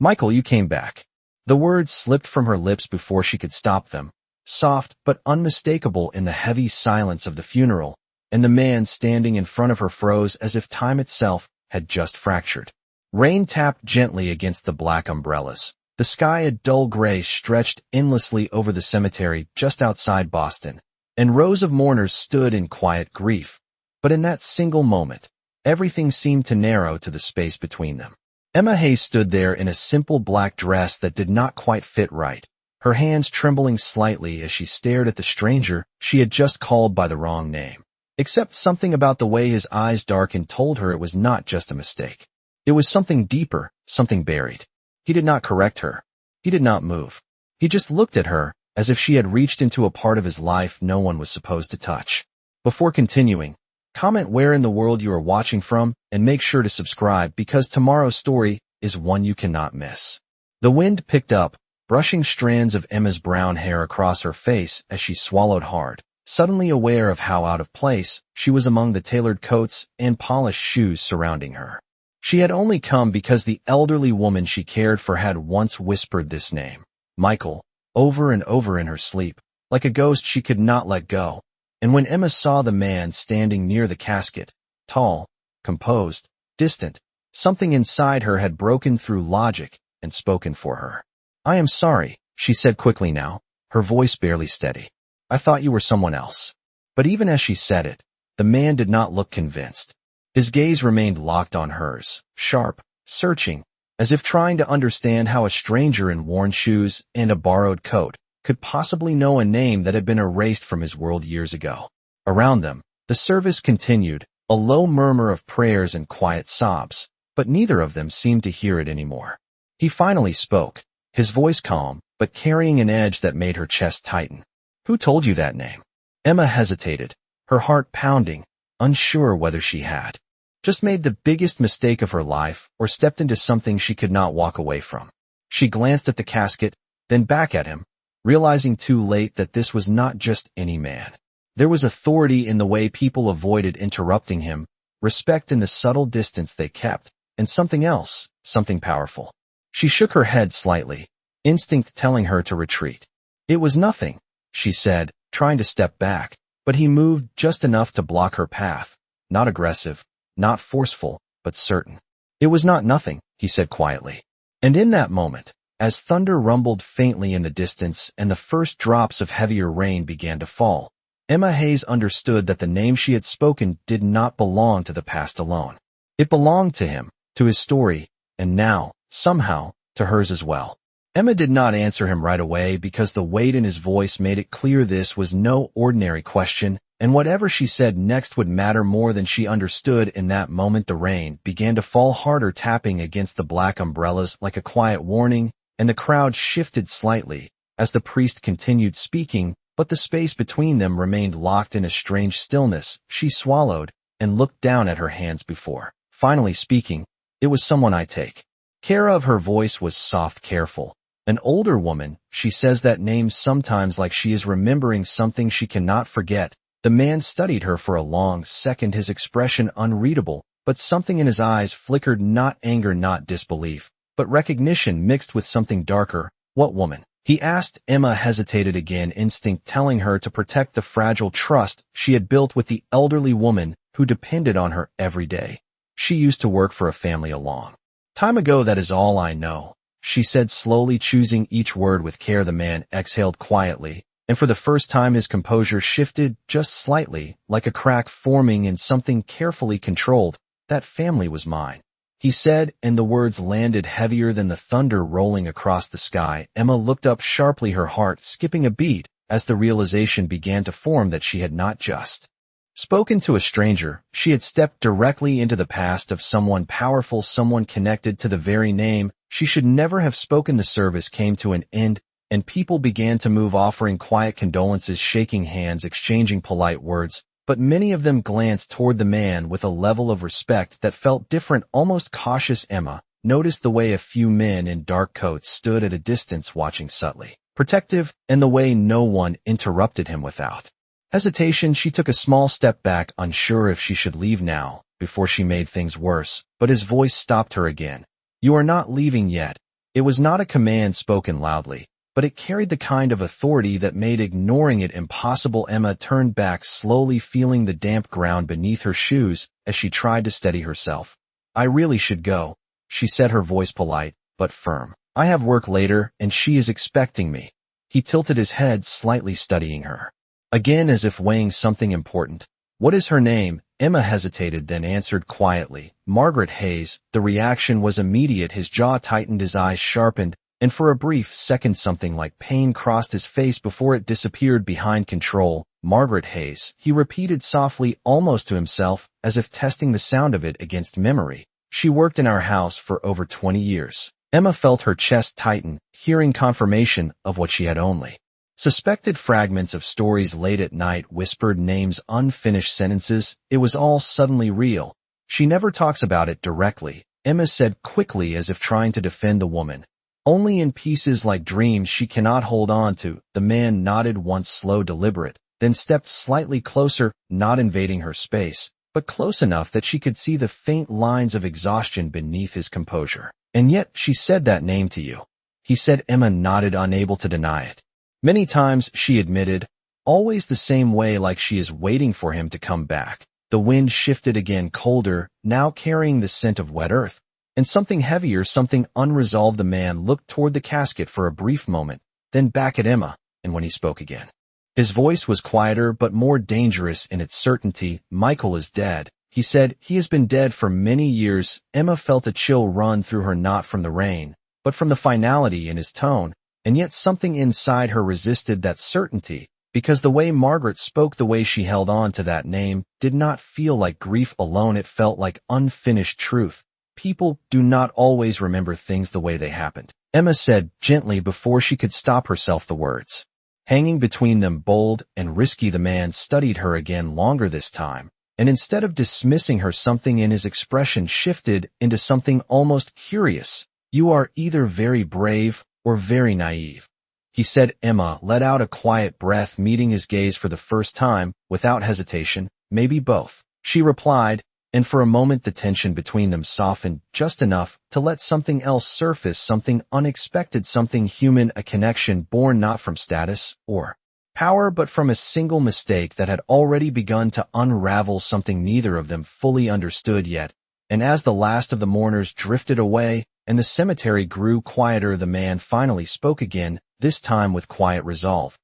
Michael, you came back. The words slipped from her lips before she could stop them, soft but unmistakable in the heavy silence of the funeral, and the man standing in front of her froze as if time itself had just fractured. Rain tapped gently against the black umbrellas. The sky, a dull gray, stretched endlessly over the cemetery just outside Boston, and rows of mourners stood in quiet grief. But in that single moment, everything seemed to narrow to the space between them. Emma Hayes stood there in a simple black dress that did not quite fit right, her hands trembling slightly as she stared at the stranger she had just called by the wrong name. Except something about the way his eyes darkened told her it was not just a mistake. It was something deeper, something buried. He did not correct her. He did not move. He just looked at her, as if she had reached into a part of his life no one was supposed to touch. Before continuing, comment where in the world you are watching from, and make sure to subscribe because tomorrow's story is one you cannot miss. The wind picked up, brushing strands of Emma's brown hair across her face as she swallowed hard, suddenly aware of how out of place she was among the tailored coats and polished shoes surrounding her. She had only come because the elderly woman she cared for had once whispered this name, Michael, over and over in her sleep, like a ghost she could not let go. And when Emma saw the man standing near the casket, tall, composed, distant, something inside her had broken through logic and spoken for her. I am sorry, she said quickly now, her voice barely steady. I thought you were someone else. But even as she said it, the man did not look convinced. His gaze remained locked on hers, sharp, searching, as if trying to understand how a stranger in worn shoes and a borrowed coat could possibly know a name that had been erased from his world years ago. Around them, the service continued, a low murmur of prayers and quiet sobs, but neither of them seemed to hear it anymore. He finally spoke, his voice calm, but carrying an edge that made her chest tighten. Who told you that name? Emma hesitated, her heart pounding, unsure whether she had just made the biggest mistake of her life or stepped into something she could not walk away from. She glanced at the casket, then back at him, realizing too late that this was not just any man. There was authority in the way people avoided interrupting him, respect in the subtle distance they kept, and something else, something powerful. She shook her head slightly, instinct telling her to retreat. It was nothing, she said, trying to step back, but he moved just enough to block her path, not aggressive, not forceful, but certain. It was not nothing, he said quietly. And in that moment, as thunder rumbled faintly in the distance and the first drops of heavier rain began to fall, Emma Hayes understood that the name she had spoken did not belong to the past alone. It belonged to him, to his story, and now, somehow, to hers as well. Emma did not answer him right away because the weight in his voice made it clear this was no ordinary question, and whatever she said next would matter more than she understood. In that moment the rain began to fall harder, tapping against the black umbrellas like a quiet warning, and the crowd shifted slightly as the priest continued speaking, but the space between them remained locked in a strange stillness. She swallowed and looked down at her hands before finally speaking. It was someone I take care of. Her voice was soft, careful. An older woman, she says that name sometimes like she is remembering something she cannot forget. The man studied her for a long second, his expression unreadable, but something in his eyes flickered, not anger, not disbelief, but recognition mixed with something darker. What woman? He asked. Emma hesitated again, instinct telling her to protect the fragile trust she had built with the elderly woman who depended on her every day. She used to work for a family a long time ago. That is all I know, she said slowly, choosing each word with care. The man exhaled quietly, and for the first time his composure shifted just slightly, like a crack forming in something carefully controlled. That family was mine, he said, and the words landed heavier than the thunder rolling across the sky. Emma looked up sharply, her heart skipping a beat as the realization began to form that she had not just spoken to a stranger. She had stepped directly into the past of someone powerful, someone connected to the very name she should never have spoken. The service came to an end, and people began to move, offering quiet condolences, shaking hands, exchanging polite words, but many of them glanced toward the man with a level of respect that felt different, almost cautious. Emma noticed the way a few men in dark coats stood at a distance, watching subtly protective, and the way no one interrupted him without hesitation. She took a small step back, unsure if she should leave now, before she made things worse, but his voice stopped her again. You are not leaving yet. It was not a command spoken loudly, but it carried the kind of authority that made ignoring it impossible. Emma turned back, slowly feeling the damp ground beneath her shoes as she tried to steady herself. "I really should go," she said, her voice polite but firm. "I have work later, and she is expecting me." He tilted his head, slightly studying her. Again, as if weighing something important. "What is her name?" Emma hesitated, then answered quietly, "Margaret Hayes." The reaction was immediate. His jaw tightened, his eyes sharpened, and for a brief second something like pain crossed his face before it disappeared behind control. "Margaret Hayes," he repeated softly, almost to himself, as if testing the sound of it against memory. "She worked in our house for over 20 years. Emma felt her chest tighten, hearing confirmation of what she had only suspected. Fragments of stories late at night, whispered names, unfinished sentences. It was all suddenly real. "She never talks about it directly," Emma said quickly, as if trying to defend the woman. "Only in pieces, like dreams she cannot hold on to." The man nodded once, slow, deliberate, then stepped slightly closer, not invading her space, but close enough that she could see the faint lines of exhaustion beneath his composure. "And yet she said that name to you," he said. Emma nodded, unable to deny it. "Many times," she admitted, "always the same way, like she is waiting for him to come back." The wind shifted again, colder, now carrying the scent of wet earth, and something heavier, something unresolved. The man looked toward the casket for a brief moment, then back at Emma, and when he spoke again, his voice was quieter but more dangerous in its certainty. "Michael is dead," he said. "He has been dead for many years." Emma felt a chill run through her, not from the rain, but from the finality in his tone, and yet something inside her resisted that certainty, because the way Margaret spoke, the way she held on to that name, did not feel like grief alone. It felt like unfinished truth. "People do not always remember things the way they happened," Emma said gently before she could stop herself. The words hanging between them, bold and risky. The man studied her again, longer this time, and instead of dismissing her, something in his expression shifted into something almost curious. "You are either very brave or very naive," he said. Emma let out a quiet breath, meeting his gaze for the first time, without hesitation. "Maybe both," she replied, and for a moment the tension between them softened just enough to let something else surface, something unexpected, something human, a connection born not from status or power, but from a single mistake that had already begun to unravel, something neither of them fully understood yet. And as the last of the mourners drifted away, and the cemetery grew quieter, the man finally spoke again, this time with quiet resolve.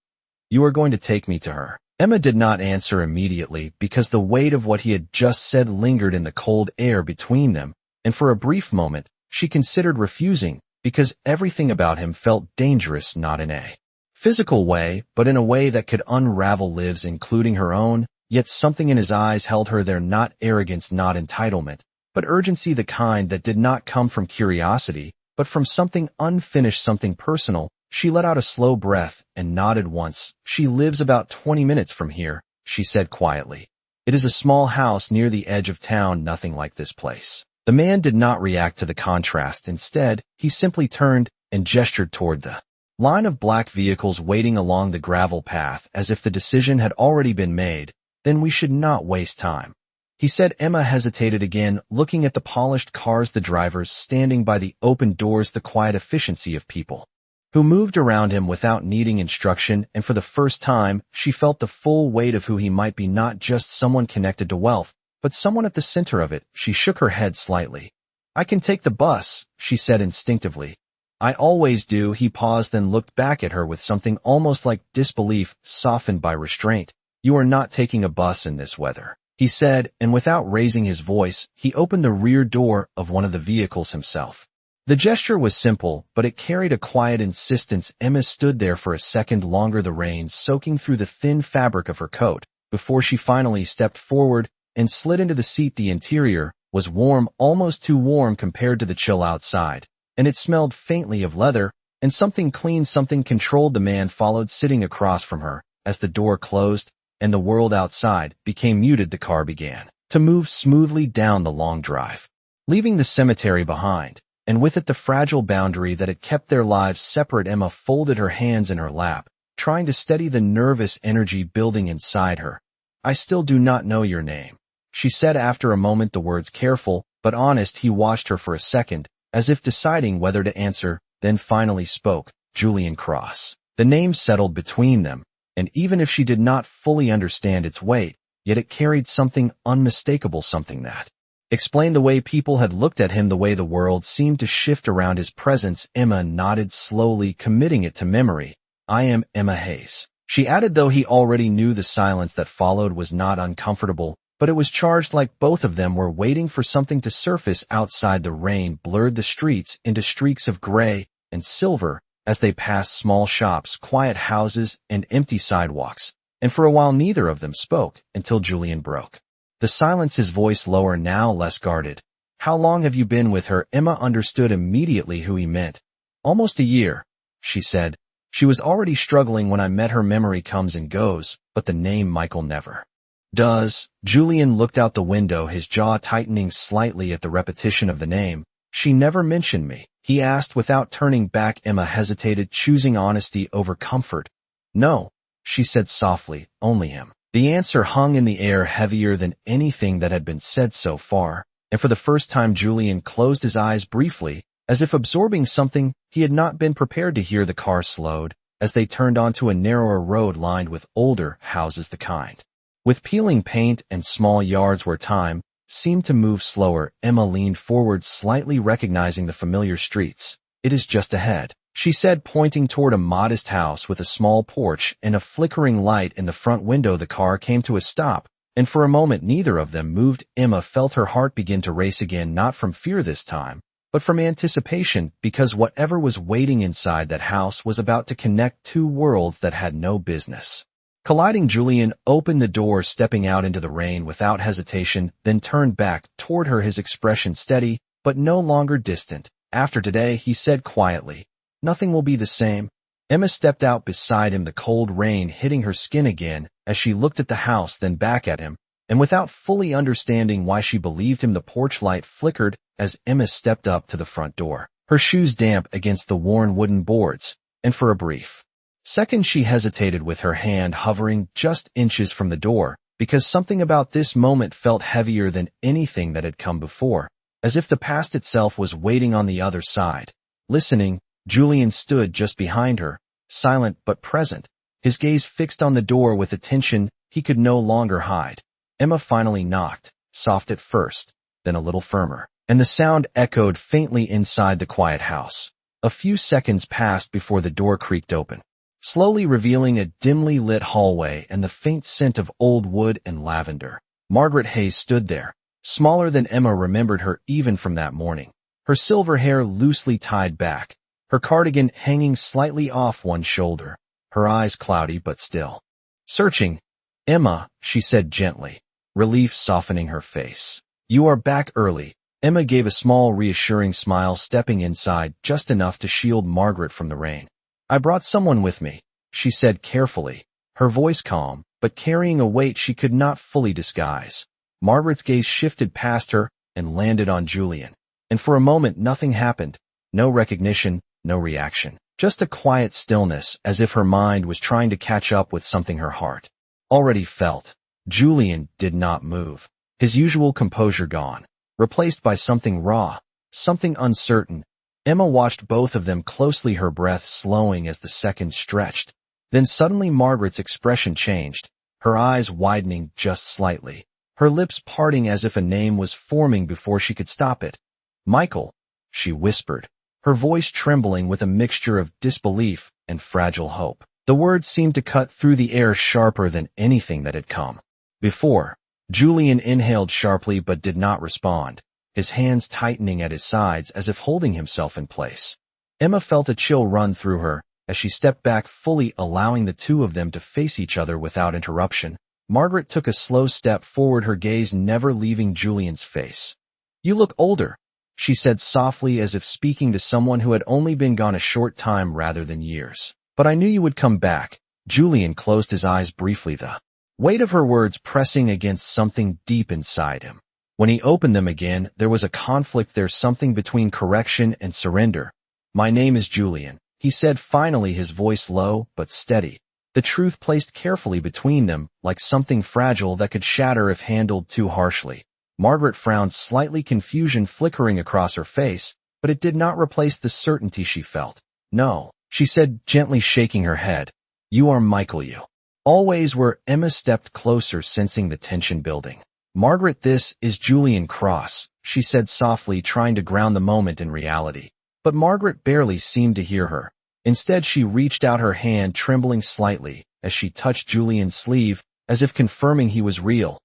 "You are going to take me to her." Emma did not answer immediately, because the weight of what he had just said lingered in the cold air between them, and for a brief moment she considered refusing, because everything about him felt dangerous, not in a physical way, but in a way that could unravel lives, including her own. Yet something in his eyes held her there, not arrogance, not entitlement, but urgency, the kind that did not come from curiosity, but from something unfinished, something personal. She let out a slow breath and nodded once. "She lives about 20 minutes from here," she said quietly. "It is a small house near the edge of town, nothing like this place." The man did not react to the contrast. Instead, he simply turned and gestured toward the line of black vehicles waiting along the gravel path, as if the decision had already been made. "Then we should not waste time," he said. Emma hesitated again, looking at the polished cars, the drivers standing by the open doors, the quiet efficiency of people who moved around him without needing instruction, and for the first time, she felt the full weight of who he might be, not just someone connected to wealth, but someone at the center of it. She shook her head slightly. "I can take the bus," she said instinctively. "I always do." He paused, then looked back at her with something almost like disbelief, softened by restraint. "You are not taking a bus in this weather," he said, and without raising his voice, he opened the rear door of one of the vehicles himself. The gesture was simple, but it carried a quiet insistence. Emma stood there for a second longer, the rain soaking through the thin fabric of her coat, before she finally stepped forward and slid into the seat. The interior was warm, almost too warm compared to the chill outside, and it smelled faintly of leather and something clean, something controlled. The man followed, sitting across from her. As the door closed and the world outside became muted, the car began to move smoothly down the long drive, leaving the cemetery behind, and with it the fragile boundary that had kept their lives separate. Emma folded her hands in her lap, trying to steady the nervous energy building inside her. "I still do not know your name," she said after a moment, the words careful but honest. He watched her for a second, as if deciding whether to answer. then finally spoke, Julian Cross. The name settled between them, and even if she did not fully understand its weight, yet it carried something unmistakable, something that explained the way people had looked at him, the way the world seemed to shift around his presence. Emma nodded slowly, committing it to memory. I am Emma Hayes. She added, though he already knew the silence that followed was not uncomfortable, but it was charged, like both of them were waiting for something to surface outside. The rain blurred the streets into streaks of gray and silver as they passed small shops, quiet houses, and empty sidewalks, and for a while neither of them spoke until Julian broke the silence, his voice lower, now less guarded. How long have you been with her? Emma understood immediately who he meant. Almost a year, she said. She was already struggling when I met her. Memory comes and goes, but the name Michael never does. Julian looked out the window, his jaw tightening slightly at the repetition of the name. She never mentioned me, he asked without turning back. Emma hesitated, choosing honesty over comfort. No, she said softly, only him. The answer hung in the air, heavier than anything that had been said so far, and for the first time Julian closed his eyes briefly, as if absorbing something he had not been prepared to hear. The car slowed as they turned onto a narrower road lined with older houses, the kind with peeling paint and small yards where time seemed to move slower. Emma leaned forward slightly, recognizing the familiar streets. It is just ahead, she said, pointing toward a modest house with a small porch and a flickering light in the front window. The car came to a stop, and for a moment neither of them moved. Emma felt her heart begin to race again, not from fear this time, but from anticipation, because whatever was waiting inside that house was about to connect two worlds that had no business colliding. Julian opened the door, stepping out into the rain without hesitation, then turned back toward her, his expression steady but no longer distant. After today, he said quietly, nothing will be the same. Emma stepped out beside him, the cold rain hitting her skin again as she looked at the house, then back at him, and without fully understanding why she believed him, the porch light flickered as Emma stepped up to the front door, her shoes damp against the worn wooden boards, and for a brief second she hesitated, with her hand hovering just inches from the door, because something about this moment felt heavier than anything that had come before, as if the past itself was waiting on the other side, listening. Julian stood just behind her, silent but present, his gaze fixed on the door with attention he could no longer hide. Emma finally knocked, soft at first, then a little firmer, and the sound echoed faintly inside the quiet house. A few seconds passed before the door creaked open, slowly revealing a dimly lit hallway and the faint scent of old wood and lavender. Margaret Hayes stood there, smaller than Emma remembered her even from that morning, her silver hair loosely tied back, her cardigan hanging slightly off one shoulder, her eyes cloudy but still searching. Emma, she said gently, relief softening her face. You are back early. Emma gave a small reassuring smile, stepping inside just enough to shield Margaret from the rain. I brought someone with me, she said carefully, her voice calm, but carrying a weight she could not fully disguise. Margaret's gaze shifted past her and landed on Julian, and for a moment nothing happened. No recognition, no reaction, just a quiet stillness, as if her mind was trying to catch up with something her heart already felt. Julian did not move, his usual composure gone, replaced by something raw, something uncertain. Emma watched both of them closely, her breath slowing as the seconds stretched. Then suddenly Margaret's expression changed, her eyes widening just slightly, her lips parting as if a name was forming before she could stop it. Michael, she whispered, her voice trembling with a mixture of disbelief and fragile hope. The words seemed to cut through the air sharper than anything that had come before. Julian inhaled sharply but did not respond, his hands tightening at his sides as if holding himself in place. Emma felt a chill run through her as she stepped back, fully allowing the two of them to face each other without interruption. Margaret took a slow step forward, her gaze never leaving Julian's face. You look older, she said softly, as if speaking to someone who had only been gone a short time rather than years. But I knew you would come back. Julian closed his eyes briefly, the weight of her words pressing against something deep inside him. When he opened them again, there was a conflict there, something between correction and surrender. My name is Julian, he said finally, his voice low but steady, the truth placed carefully between them, like something fragile that could shatter if handled too harshly. Margaret frowned slightly, confusion flickering across her face, but it did not replace the certainty she felt. "No," she said, gently shaking her head. "You are Michael, you." Always were. Emma stepped closer, sensing the tension building. "Margaret, this is Julian Cross," she said softly, trying to ground the moment in reality. But Margaret barely seemed to hear her. Instead, she reached out her hand, trembling slightly, as she touched Julian's sleeve, as if confirming he was real.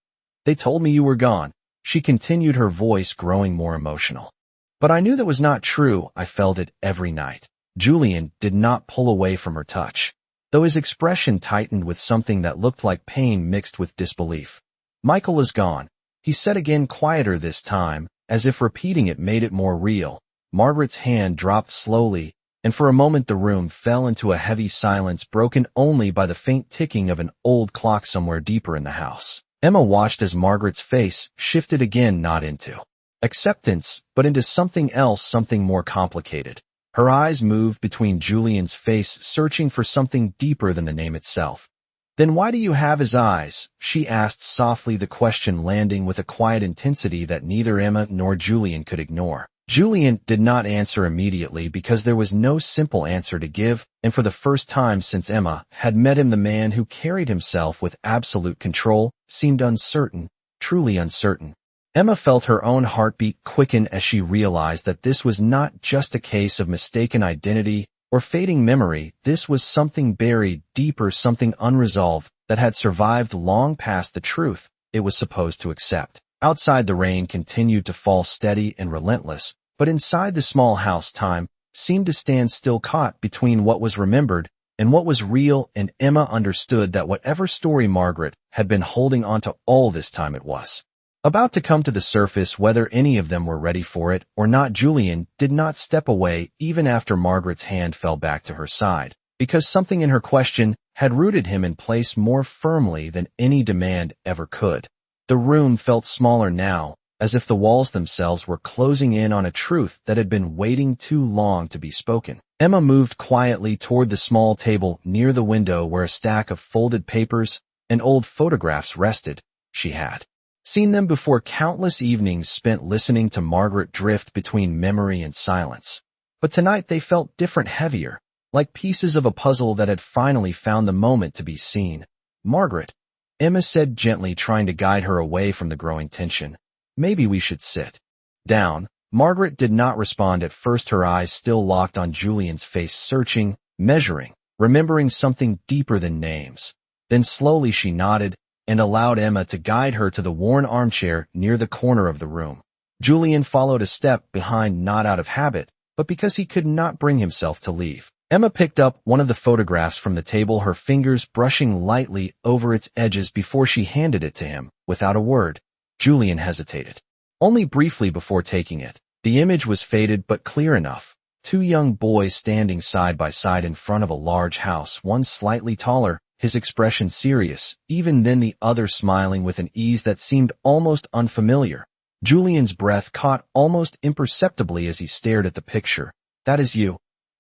"They told me you were gone," she continued, her voice growing more emotional. "But I knew that was not true. I felt it every night." Julian did not pull away from her touch, though his expression tightened with something that looked like pain mixed with disbelief. "Michael is gone," he said again, quieter this time, as if repeating it made it more real. Margaret's hand dropped slowly, and for a moment the room fell into a heavy silence, broken only by the faint ticking of an old clock somewhere deeper in the house. Emma watched as Margaret's face shifted again, not into acceptance, but into something else, something more complicated. Her eyes moved between Julian's face, searching for something deeper than the name itself. "Then why do you have his eyes?" she asked softly, the question landing with a quiet intensity that neither Emma nor Julian could ignore. Julian did not answer immediately because there was no simple answer to give, and for the first time since Emma had met him, the man who carried himself with absolute control seemed uncertain, truly uncertain. Emma felt her own heartbeat quicken as she realized that this was not just a case of mistaken identity or fading memory. This was something buried deeper, something unresolved that had survived long past the truth it was supposed to accept. Outside, the rain continued to fall, steady and relentless, but inside the small house, time seemed to stand still, caught between what was remembered and what was real, and Emma understood that whatever story Margaret had been holding onto all this time, it was about to come to the surface, whether any of them were ready for it or not. Julian did not step away even after Margaret's hand fell back to her side, because something in her question had rooted him in place more firmly than any demand ever could. The room felt smaller now, as if the walls themselves were closing in on a truth that had been waiting too long to be spoken. Emma moved quietly toward the small table near the window where a stack of folded papers and old photographs rested. She had seen them before, countless evenings spent listening to Margaret drift between memory and silence. But tonight they felt different, heavier, like pieces of a puzzle that had finally found the moment to be seen. "Margaret," Emma said gently, trying to guide her away from the growing tension, "maybe we should sit down." Margaret did not respond at first, her eyes still locked on Julian's face, searching, measuring, remembering something deeper than names. Then slowly she nodded and allowed Emma to guide her to the worn armchair near the corner of the room. Julian followed a step behind, not out of habit, but because he could not bring himself to leave. Emma picked up one of the photographs from the table, her fingers brushing lightly over its edges before she handed it to him. Without a word, Julian hesitated, only briefly before taking it. The image was faded but clear enough. Two young boys standing side by side in front of a large house, one slightly taller, his expression serious, even then the other smiling with an ease that seemed almost unfamiliar. Julian's breath caught almost imperceptibly as he stared at the picture. "That is you,"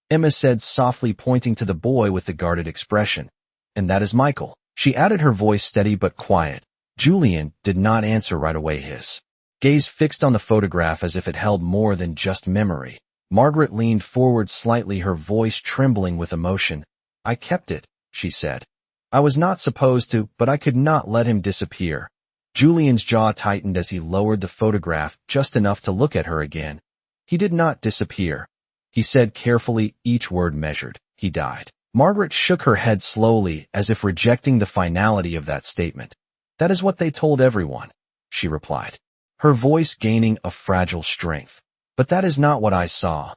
Emma said softly, pointing to the boy with the guarded expression. "And that is Michael," she added, her voice steady but quiet. Julian did not answer right away, his gaze fixed on the photograph as if it held more than just memory. Margaret leaned forward slightly, her voice trembling with emotion. "I kept it," she said. "I was not supposed to, but I could not let him disappear." Julian's jaw tightened as he lowered the photograph just enough to look at her again. "He did not disappear," he said carefully, each word measured. "He died." Margaret shook her head slowly, as if rejecting the finality of that statement. "That is what they told everyone," she replied, her voice gaining a fragile strength. "But that is not what I saw."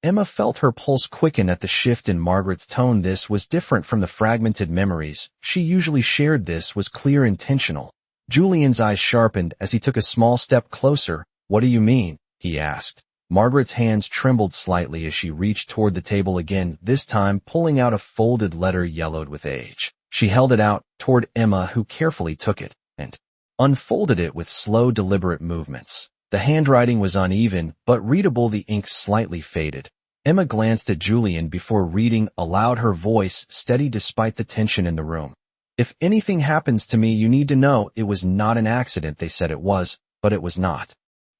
Emma felt her pulse quicken at the shift in Margaret's tone. This was different from the fragmented memories she usually shared. This was clear, intentional. Julian's eyes sharpened as he took a small step closer. "What do you mean?" he asked. Margaret's hands trembled slightly as she reached toward the table again, this time pulling out a folded letter yellowed with age. She held it out toward Emma, who carefully took it and unfolded it with slow, deliberate movements. The handwriting was uneven, but readable, the ink slightly faded. Emma glanced at Julian before reading aloud, her voice steady despite the tension in the room. "If anything happens to me, you need to know it was not an accident. They said it was, but it was not."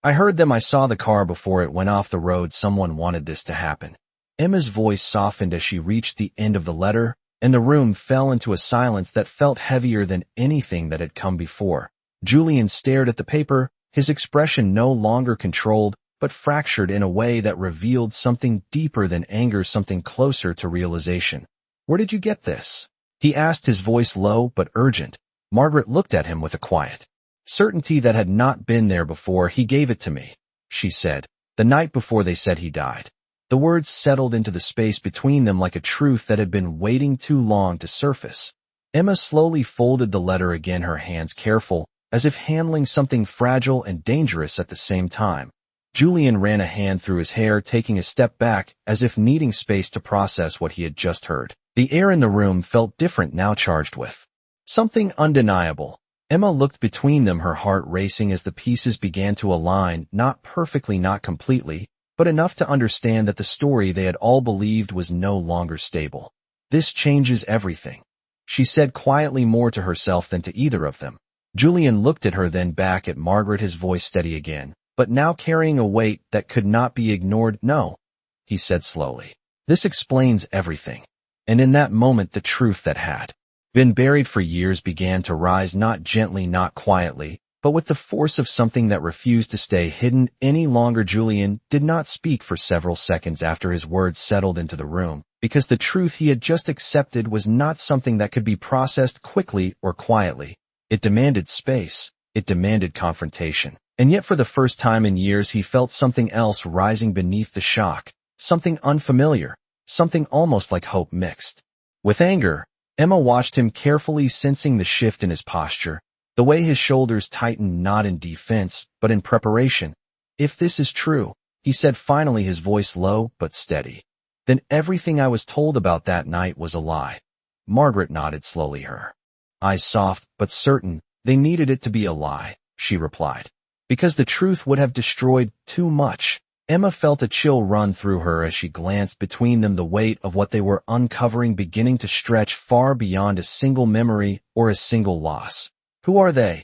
I heard them. I saw the car before it went off the road. Someone wanted this to happen. Emma's voice softened as she reached the end of the letter, and the room fell into a silence that felt heavier than anything that had come before. Julian stared at the paper, his expression no longer controlled, but fractured in a way that revealed something deeper than anger, something closer to realization. Where did you get this? He asked, his voice low but urgent. Margaret looked at him with a quiet certainty that had not been there before. He gave it to me, she said, the night before they said he died. The words settled into the space between them like a truth that had been waiting too long to surface. Emma slowly folded the letter again, her hands careful, as if handling something fragile and dangerous at the same time. Julian ran a hand through his hair, taking a step back, as if needing space to process what he had just heard. The air in the room felt different now, charged with something undeniable. Emma looked between them, her heart racing as the pieces began to align, not perfectly, not completely, but enough to understand that the story they had all believed was no longer stable. This changes everything, she said quietly, more to herself than to either of them. Julian looked at her, then back at Margaret, his voice steady again, but now carrying a weight that could not be ignored. No, he said slowly. This explains everything. And in that moment, the truth that had been buried for years began to rise, not gently, not quietly, but with the force of something that refused to stay hidden any longer. Julian did not speak for several seconds after his words settled into the room, because the truth he had just accepted was not something that could be processed quickly or quietly. It demanded space. It demanded confrontation. And yet for the first time in years he felt something else rising beneath the shock, something unfamiliar, something almost like hope mixed with anger. Emma watched him carefully, sensing the shift in his posture, the way his shoulders tightened, not in defense, but in preparation. If this is true, he said finally, his voice low but steady, then everything I was told about that night was a lie. Margaret nodded slowly, her eyes soft but certain. They needed it to be a lie, she replied, because the truth would have destroyed too much. Emma felt a chill run through her as she glanced between them, the weight of what they were uncovering beginning to stretch far beyond a single memory or a single loss. Who are they?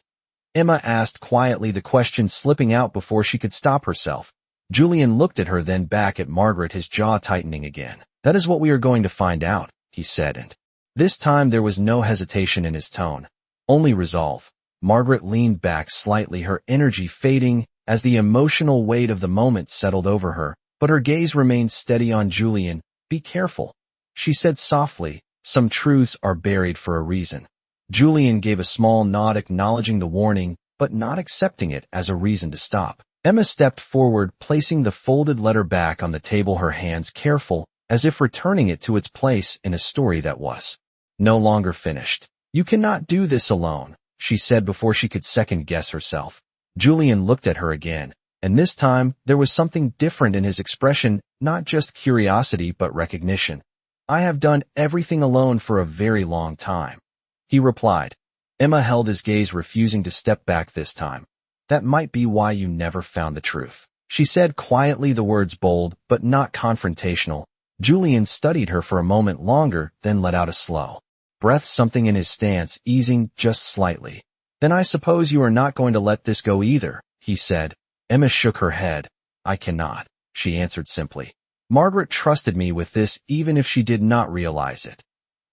Emma asked quietly, the question slipping out before she could stop herself. Julian looked at her, then back at Margaret, his jaw tightening again. That is what we are going to find out, he said, and this time there was no hesitation in his tone, only resolve. Margaret leaned back slightly, her energy fading as the emotional weight of the moment settled over her, but her gaze remained steady on Julian. Be careful, she said softly. Some truths are buried for a reason. Julian gave a small nod, acknowledging the warning, but not accepting it as a reason to stop. Emma stepped forward, placing the folded letter back on the table, her hands careful, as if returning it to its place in a story that was no longer finished. You cannot do this alone, she said before she could second-guess herself. Julian looked at her again, and this time there was something different in his expression, not just curiosity but recognition. I have done everything alone for a very long time, he replied. Emma held his gaze, refusing to step back this time. That might be why you never found the truth, she said quietly, the words bold but not confrontational. Julian studied her for a moment longer, then let out a slow breath, something in his stance easing just slightly. Then I suppose you are not going to let this go either, he said. Emma shook her head. I cannot, she answered simply. Margaret trusted me with this, even if she did not realize it.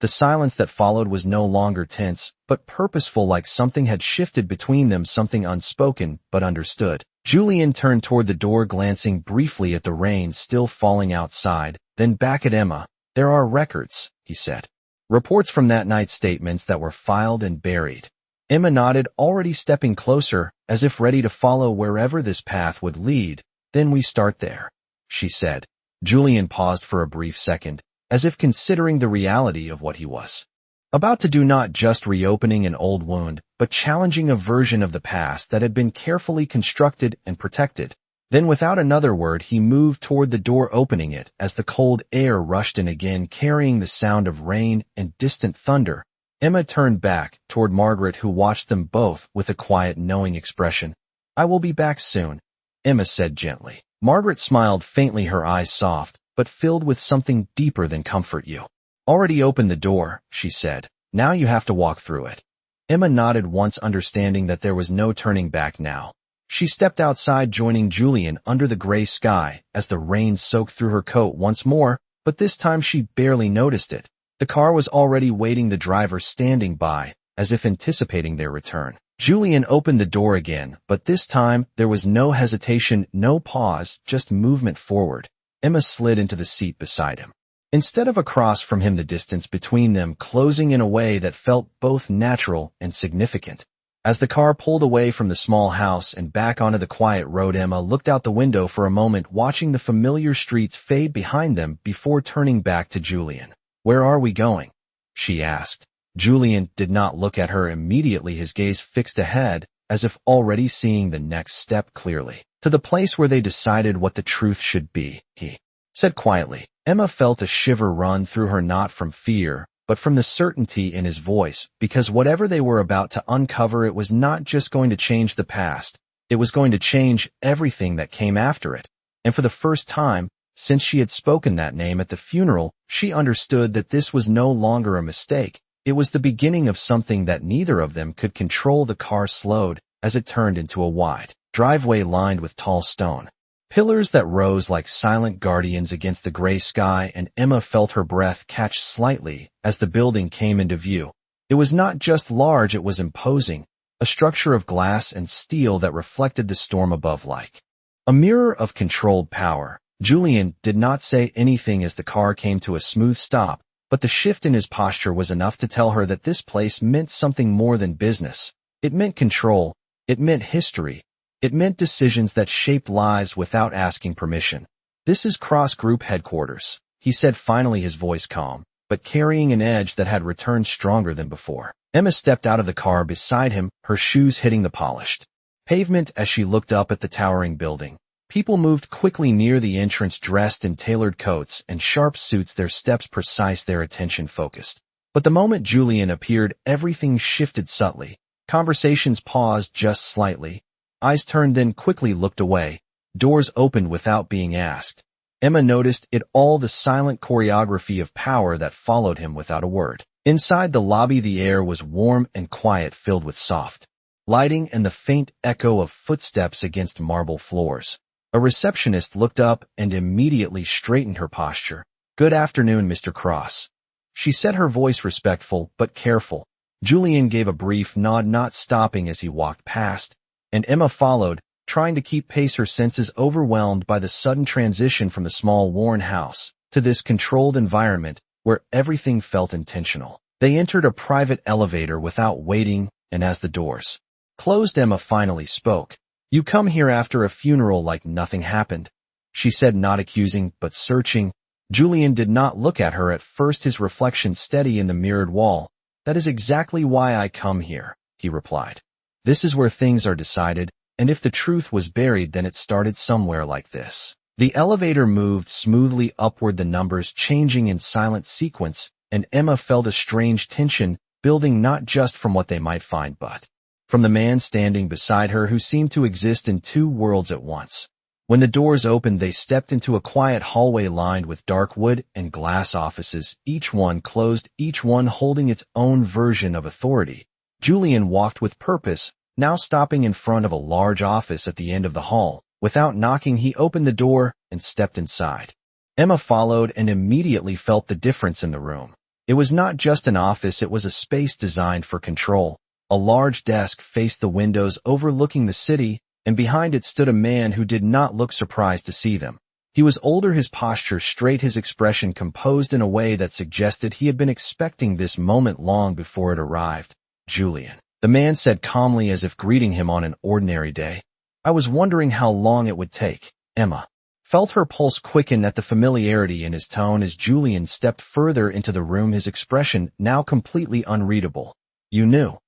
The silence that followed was no longer tense, but purposeful, like something had shifted between them, something unspoken but understood. Julian turned toward the door, glancing briefly at the rain still falling outside, then back at Emma. There are records, he said. Reports from that night, statements that were filed and buried. Emma nodded, already stepping closer, as if ready to follow wherever this path would lead. Then we start there, she said. Julian paused for a brief second, as if considering the reality of what he was about to do, not just reopening an old wound, but challenging a version of the past that had been carefully constructed and protected. Then without another word he moved toward the door, opening it as the cold air rushed in again, carrying the sound of rain and distant thunder. Emma turned back toward Margaret, who watched them both with a quiet, knowing expression. I will be back soon, Emma said gently. Margaret smiled faintly, her eyes soft, but filled with something deeper than comfort. You already opened the door, she said. Now you have to walk through it. Emma nodded once, understanding that there was no turning back now. She stepped outside, joining Julian under the gray sky as the rain soaked through her coat once more, but this time she barely noticed it. The car was already waiting, the driver standing by, as if anticipating their return. Julian opened the door again, but this time there was no hesitation, no pause, just movement forward. Emma slid into the seat beside him. Instead of across from him, the distance between them closing in a way that felt both natural and significant. As the car pulled away from the small house and back onto the quiet road, Emma looked out the window for a moment, watching the familiar streets fade behind them before turning back to Julian. "Where are we going?" she asked. Julian did not look at her immediately, his gaze fixed ahead, as if already seeing the next step clearly. "To the place where they decided what the truth should be," he said quietly. Emma felt a shiver run through her, not from fear, but from the certainty in his voice, because whatever they were about to uncover, it was not just going to change the past, it was going to change everything that came after it. And for the first time, since she had spoken that name at the funeral, she understood that this was no longer a mistake. It was the beginning of something that neither of them could control. The car slowed as it turned into a wide driveway lined with tall stone pillars that rose like silent guardians against the gray sky, and Emma felt her breath catch slightly as the building came into view. It was not just large, it was imposing, a structure of glass and steel that reflected the storm above like a mirror of controlled power. Julian did not say anything as the car came to a smooth stop, but the shift in his posture was enough to tell her that this place meant something more than business. It meant control, it meant history, it meant decisions that shaped lives without asking permission. "This is Cross Group headquarters," he said finally, his voice calm, but carrying an edge that had returned stronger than before. Emma stepped out of the car beside him, her shoes hitting the polished pavement as she looked up at the towering building. People moved quickly near the entrance, dressed in tailored coats and sharp suits, their steps precise, their attention focused. But the moment Julian appeared, everything shifted subtly. Conversations paused just slightly. Eyes turned, then quickly looked away. Doors opened without being asked. Emma noticed it all, the silent choreography of power that followed him without a word. Inside the lobby, the air was warm and quiet, filled with soft lighting and the faint echo of footsteps against marble floors. A receptionist looked up and immediately straightened her posture. "Good afternoon, Mr. Cross," she said, her voice respectful but careful. Julian gave a brief nod, not stopping as he walked past, and Emma followed, trying to keep pace, her senses overwhelmed by the sudden transition from the small worn house to this controlled environment where everything felt intentional. They entered a private elevator without waiting, and as the doors closed, Emma finally spoke. "You come here after a funeral like nothing happened," she said, not accusing but searching. Julian did not look at her at first, his reflection steady in the mirrored wall. "That is exactly why I come here," he replied. "This is where things are decided, and if the truth was buried, then it started somewhere like this." The elevator moved smoothly upward, the numbers changing in silent sequence, and Emma felt a strange tension building, not just from what they might find, but from the man standing beside her, who seemed to exist in two worlds at once. When the doors opened, they stepped into a quiet hallway lined with dark wood and glass offices, each one closed, each one holding its own version of authority. Julian walked with purpose, now stopping in front of a large office at the end of the hall. Without knocking, he opened the door and stepped inside. Emma followed and immediately felt the difference in the room. It was not just an office, it was a space designed for control. A large desk faced the windows overlooking the city, and behind it stood a man who did not look surprised to see them. He was older, his posture straight, his expression composed in a way that suggested he had been expecting this moment long before it arrived. "Julian," the man said calmly, as if greeting him on an ordinary day. "I was wondering how long it would take." Emma felt her pulse quicken at the familiarity in his tone as Julian stepped further into the room, his expression now completely unreadable. "You knew,"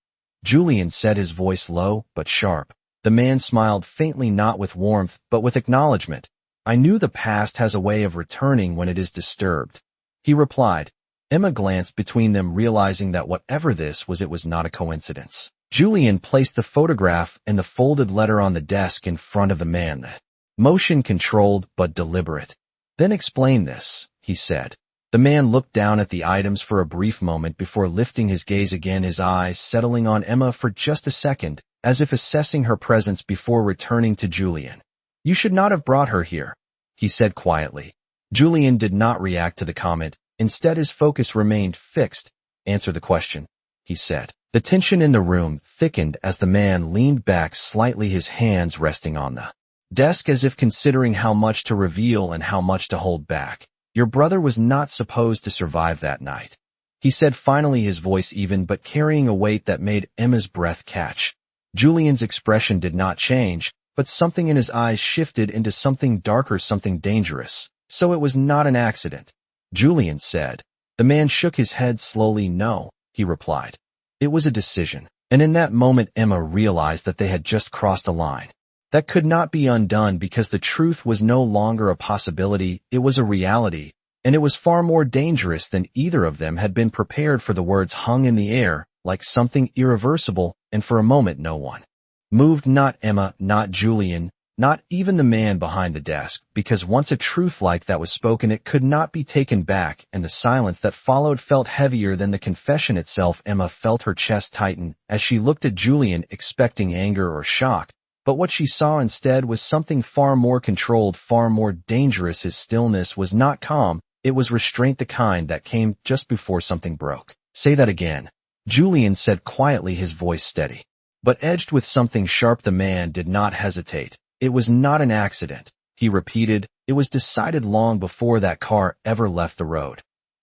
Julian said, his voice low but sharp. The man smiled faintly, not with warmth, but with acknowledgement. "I knew the past has a way of returning when it is disturbed," he replied. Emma glanced between them, realizing that whatever this was, it was not a coincidence. Julian placed the photograph and the folded letter on the desk in front of the man, the motion controlled but deliberate. "Then explain this," he said. The man looked down at the items for a brief moment before lifting his gaze again, his eyes settling on Emma for just a second, as if assessing her presence before returning to Julian. "You should not have brought her here," he said quietly. Julian did not react to the comment. Instead, his focus remained fixed. "Answer the question," he said. The tension in the room thickened as the man leaned back slightly, his hands resting on the desk as if considering how much to reveal and how much to hold back. "Your brother was not supposed to survive that night," he said finally, his voice even but carrying a weight that made Emma's breath catch. Julian's expression did not change, but something in his eyes shifted into something darker, something dangerous. "So it was not an accident," Julian said. The man shook his head slowly. "No," he replied. "It was a decision." And in that moment Emma realized that they had just crossed a line that could not be undone, because the truth was no longer a possibility, it was a reality, and it was far more dangerous than either of them had been prepared for. The words hung in the air, like something irreversible, and for a moment no one moved, not Emma, not Julian, not even the man behind the desk, because once a truth like that was spoken, it could not be taken back, and the silence that followed felt heavier than the confession itself. Emma felt her chest tighten as she looked at Julian, expecting anger or shock, but what she saw instead was something far more controlled, far more dangerous. His stillness was not calm, it was restraint, the kind that came just before something broke. "Say that again," Julian said quietly, his voice steady but edged with something sharp. The man did not hesitate. "It was not an accident," he repeated. "It was decided long before that car ever left the road."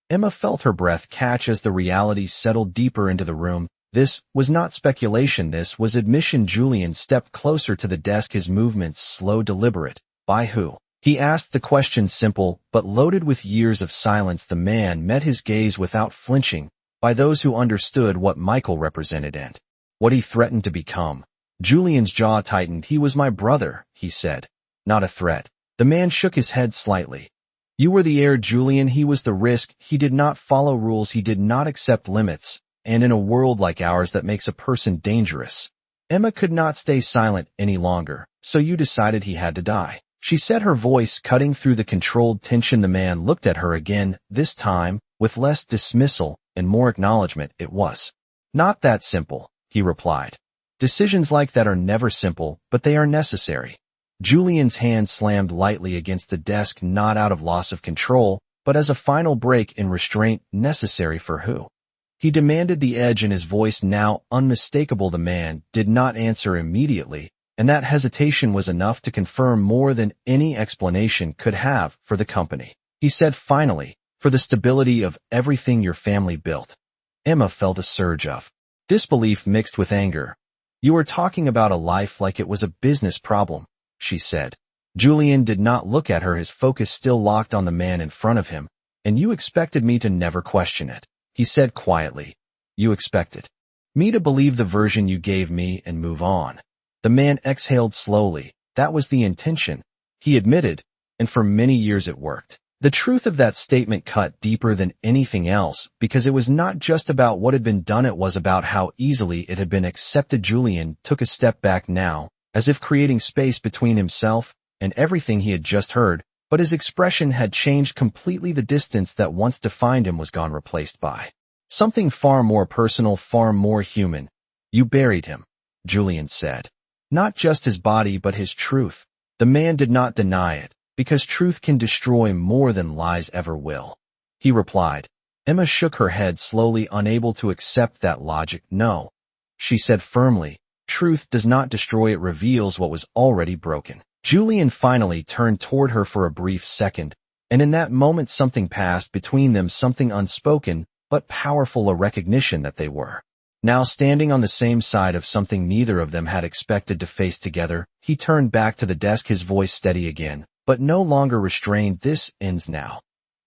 Emma felt her breath catch as the reality settled deeper into the room. This was not speculation, this was admission. Julian stepped closer to the desk, his movements slow, deliberate. "By who?" he asked, the question simple, but loaded with years of silence. The man met his gaze without flinching. "By those who understood what Michael represented and what he threatened to become." Julian's jaw tightened. "He was my brother," he said. "Not a threat." The man shook his head slightly. "You were the heir, Julian. He was the risk. He did not follow rules. He did not accept limits. And in a world like ours that makes a person dangerous." Emma could not stay silent any longer. "So you decided he had to die," she said, her voice cutting through the controlled tension. The man looked at her again, this time with less dismissal and more acknowledgement. "It was not that simple," he replied. "Decisions like that are never simple, but they are necessary." Julian's hand slammed lightly against the desk, not out of loss of control, but as a final break in restraint. "Necessary for who?" he demanded, the edge in his voice now unmistakable. The man did not answer immediately, and that hesitation was enough to confirm more than any explanation could have. "For the company," he said finally, "for the stability of everything your family built." Emma felt a surge of disbelief mixed with anger. "You were talking about a life like it was a business problem," she said. Julian did not look at her, his focus still locked on the man in front of him. "And you expected me to never question it," he said quietly. "You expected me to believe the version you gave me and move on." The man exhaled slowly. "That was the intention," he admitted, "and for many years it worked." The truth of that statement cut deeper than anything else, because it was not just about what had been done, it was about how easily it had been accepted. Julian took a step back now, as if creating space between himself and everything he had just heard, but his expression had changed completely. The distance that once defined him was gone, replaced by something far more personal, far more human. "You buried him," Julian said. "Not just his body, but his truth." The man did not deny it, because truth can destroy more than lies ever will, he replied. Emma shook her head slowly, unable to accept that logic. "No," she said firmly. "Truth does not destroy, it reveals what was already broken." Julian finally turned toward her for a brief second, and in that moment something passed between them, something unspoken but powerful, a recognition that they were now standing on the same side of something neither of them had expected to face together. He turned back to the desk, his voice steady again, but no longer restrained. "This ends now."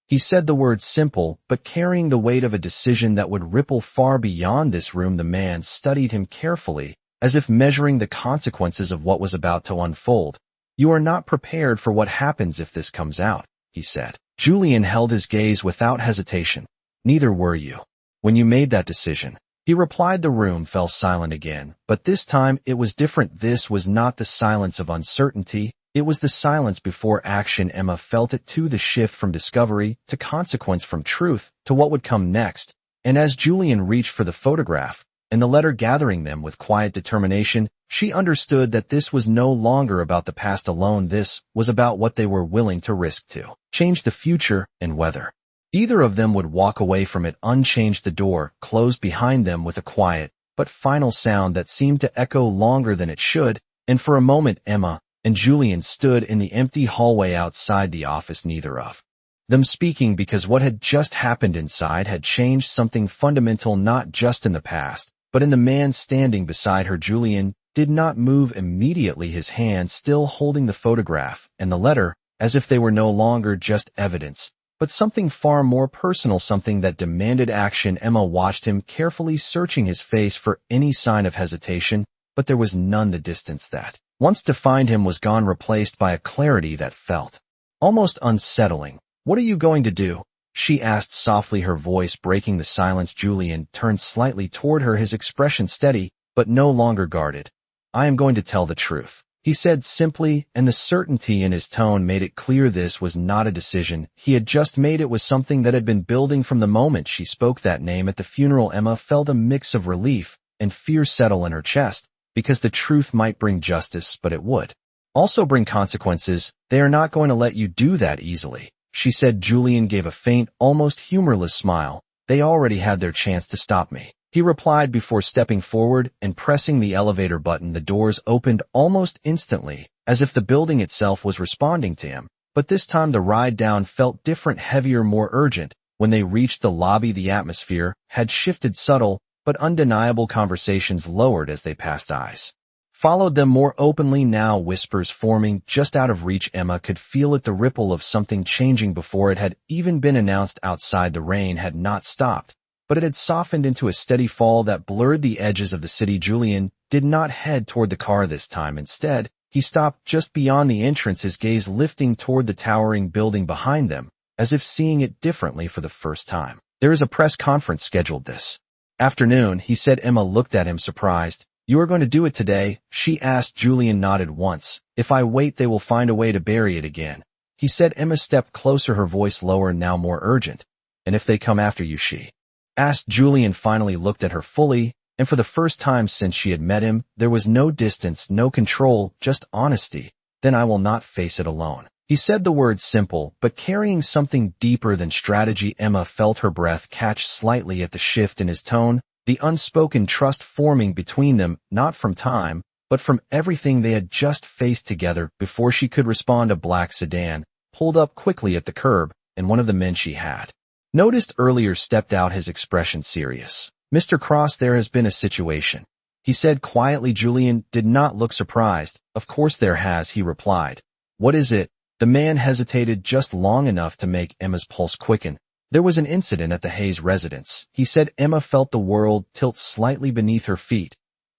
He said the words simple, but carrying the weight of a decision that would ripple far beyond this room. The man studied him carefully, as if measuring the consequences of what was about to unfold. "You are not prepared for what happens if this comes out," he said. Julian held his gaze without hesitation. "Neither were you when you made that decision," he replied. The room fell silent again, but this time it was different. This was not the silence of uncertainty, it was the silence before action. Emma felt it too, the shift from discovery to consequence, from truth to what would come next. And as Julian reached for the photograph and the letter, gathering them with quiet determination, She understood that this was no longer about the past alone. This was about what they were willing to risk to change the future and whether either of them would walk away from it unchanged. The door closed behind them with a quiet but final sound that seemed to echo longer than it should, and for a moment Emma and Julian stood in the empty hallway outside the office, neither of them speaking because what had just happened inside had changed something fundamental, not just in the past, but in the man standing beside her. Julian did not move immediately, his hand still holding the photograph and the letter, as if they were no longer just evidence, but something far more personal, something that demanded action. Emma watched him carefully, searching his face for any sign of hesitation, but there was none. The distance that once defined him was gone, replaced by a clarity that felt almost unsettling. "What are you going to do?" she asked softly, her voice breaking the silence. Julian turned slightly toward her, his expression steady, but no longer guarded. "I am going to tell the truth," he said simply, and the certainty in his tone made it clear this was not a decision he had just made. It was something that had been building from the moment she spoke that name at the funeral. Emma felt a mix of relief and fear settle in her chest, because the truth might bring justice, but it would also bring consequences. "They are not going to let you do that easily," she said. Julian gave a faint, almost humorless smile. "They already had their chance to stop me," he replied before stepping forward and pressing the elevator button. The doors opened almost instantly, as if the building itself was responding to him. But this time the ride down felt different, heavier, more urgent. When they reached the lobby, the atmosphere had shifted. Subtle but undeniable conversations lowered as they passed. Eyes followed them more openly now, whispers forming just out of reach. Emma could feel it, the ripple of something changing before it had even been announced. Outside, the rain had not stopped, but it had softened into a steady fall that blurred the edges of the city. Julian did not head toward the car this time. Instead, he stopped just beyond the entrance, his gaze lifting toward the towering building behind them, as if seeing it differently for the first time. "There is a press conference scheduled this afternoon," he said. Emma looked at him surprised. "You are going to do it today?" she asked. Julian nodded once. "If I wait, they will find a way to bury it again," he said. Emma stepped closer, her voice lower, now more urgent. "And if they come after you?" she asked. Julian finally looked at her fully, and for the first time since she had met him, there was no distance, no control, just honesty. "Then I will not face it alone," he said, the words simple, but carrying something deeper than strategy. Emma felt her breath catch slightly at the shift in his tone, the unspoken trust forming between them, not from time, but from everything they had just faced together. Before she could respond, a black sedan pulled up quickly at the curb, and one of the men she had noticed earlier stepped out, his expression serious. "Mr. Cross, there has been a situation," he said quietly. Julian did not look surprised. "Of course there has," he replied. "What is it?" The man hesitated just long enough to make Emma's pulse quicken. "There was an incident at the Hayes residence," he said. Emma felt the world tilt slightly beneath her feet.